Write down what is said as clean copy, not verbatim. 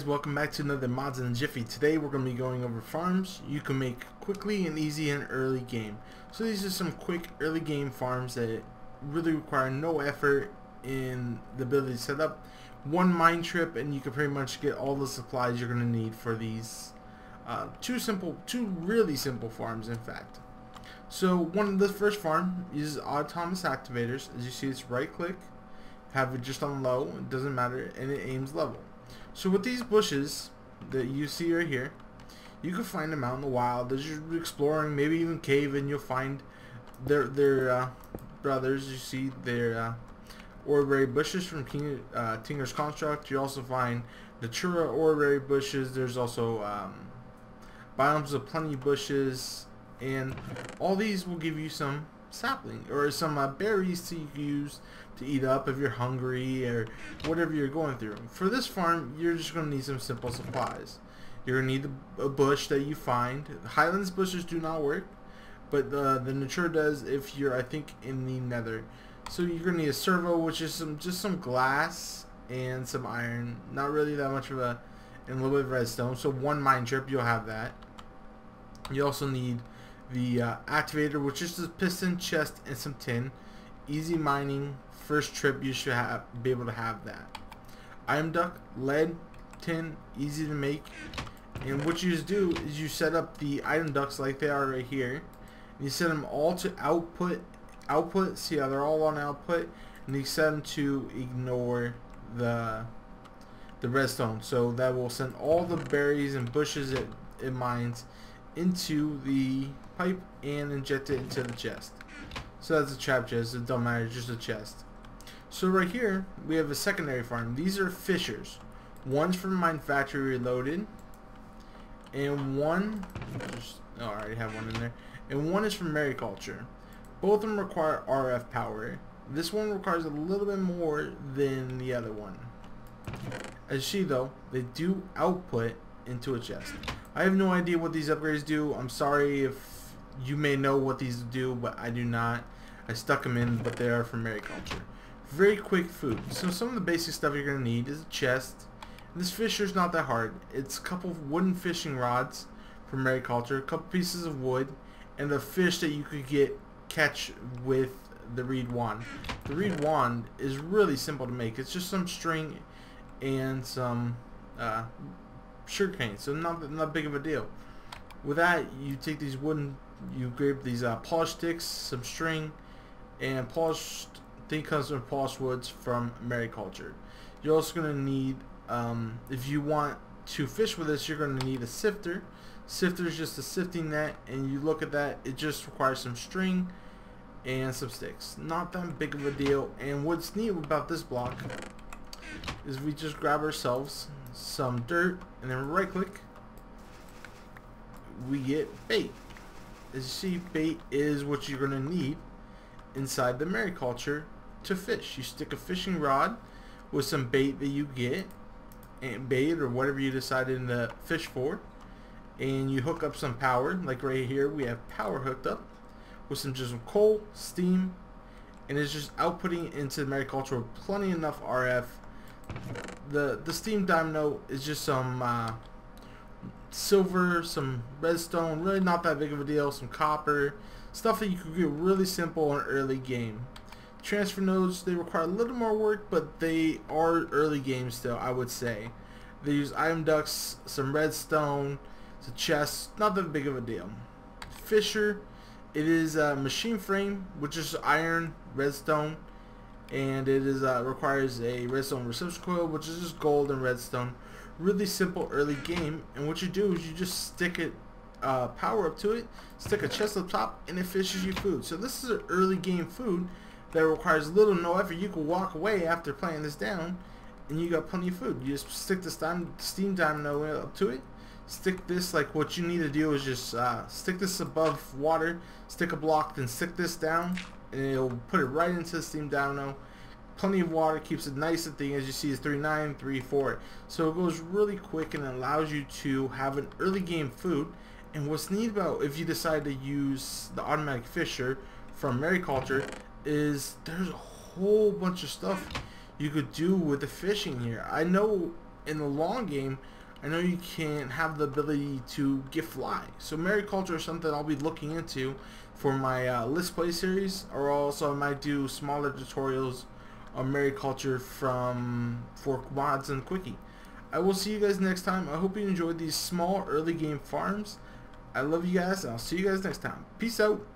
guys, welcome back to another Mods in Jiffy. Today we're going to be going over farms you can make quickly and easy in early game. So these are some quick early game farms that really require no effort in the ability to set up. One mine trip and you can pretty much get all the supplies you're going to need for these two really simple farms in fact. So the first farm uses autonomous activators. As you see, it's right click, have it just on low, it doesn't matter, and it aims level. So with these bushes that you see right here, you can find them out in the wild as you're exploring, maybe even caving. You'll find their brothers. You see their orberry bushes from Tinker's Construct. You also find Natura orberry bushes. There's also biomes of plenty bushes, and all these will give you some sapling or some berries to use to eat up if you're hungry or whatever you're going through. For this farm, you're just going to need some simple supplies. You're going to need a bush that you find. Highlands bushes do not work, but the Natura does if you're, I think, in the nether. So you're going to need a servo, which is just some glass and some iron. Not really that much of and a little bit of redstone. So one mine trip, you'll have that. You also need the activator, which is the piston, chest, and some tin. Easy mining. First trip, you should be able to have that. Iron duct, lead, tin, easy to make. And what you just do is you set up the iron ducts like they are right here. And you set them all to output. See how they're all on output, and you set them to ignore the redstone. So that will send all the berries and bushes it mines into the pipe and inject it into the chest. So that's a trap chest. It don't matter, just a chest. So right here we have a secondary farm. These are fishers. One's from Mine Factory Reloaded, and one I already have one in there. And one is from Mariculture. Both of them require RF power. This one requires a little bit more than the other one. As you see though, they do output into a chest. I have no idea what these upgrades do. I'm sorry if you may know what these do, but I do not. I stuck them in, but they are from mariculture. Very quick food. So some of the basic stuff you're going to need is a chest. This fisher's not that hard. It's a couple of wooden fishing rods from mariculture, a couple pieces of wood, and a fish that you could catch with the reed wand. The reed wand is really simple to make. It's just some string and some sugarcane, so not big of a deal. With that, you take these you grab these polished sticks, some string, and polished thing comes with polished woods from mariculture. You're also going to need, if you want to fish with this, you're going to need a sifter. Sifter is just a sifting net, and you look at that, it just requires some string and some sticks. Not that big of a deal. And what's neat about this block is we just grab ourselves some dirt and then right click, we get bait. As you see, bait is what you're going to need inside the mariculture to fish. You stick a fishing rod with some bait that you get, and bait or whatever you decided to fish for, and you hook up some power. Like right here we have power hooked up with some coal, steam, and it's just outputting into the mariculture with plenty enough RF. The steam dynamo is just some silver, some redstone, really not that big of a deal, some copper, stuff that you could get really simple in early game. Transfer nodes, they require a little more work, but they are early game still, I would say. They use iron ducts, some redstone, some chests, not that big of a deal. Fisher, it is a machine frame, which is iron, redstone, and it is requires a redstone reception coil, which is just gold and redstone. Really simple early game, and what you do is you just stick it power up to it, stick a chest up top, and it fishes you food. So this is an early game food that requires little to no effort. You can walk away after playing this down and you got plenty of food. You just stick the steam dynamo up to it, stick this, like what you need to do is just stick this above water, stick a block, then stick this down, and it'll put it right into the steam dynamo. Plenty of water, keeps it nice and thin. As you see, it's 3.9, 3.4. So it goes really quick and allows you to have an early game food. And what's neat about if you decide to use the automatic fisher from mariculture is there's a whole bunch of stuff you could do with the fishing here. I know in the long game, I know you can have the ability to get fly. So mariculture is something I'll be looking into for my Let's Play series, or also I might do smaller tutorials on mariculture for mods and quickie. I will see you guys next time. I hope you enjoyed these small early game farms. I love you guys, and I'll see you guys next time. Peace out.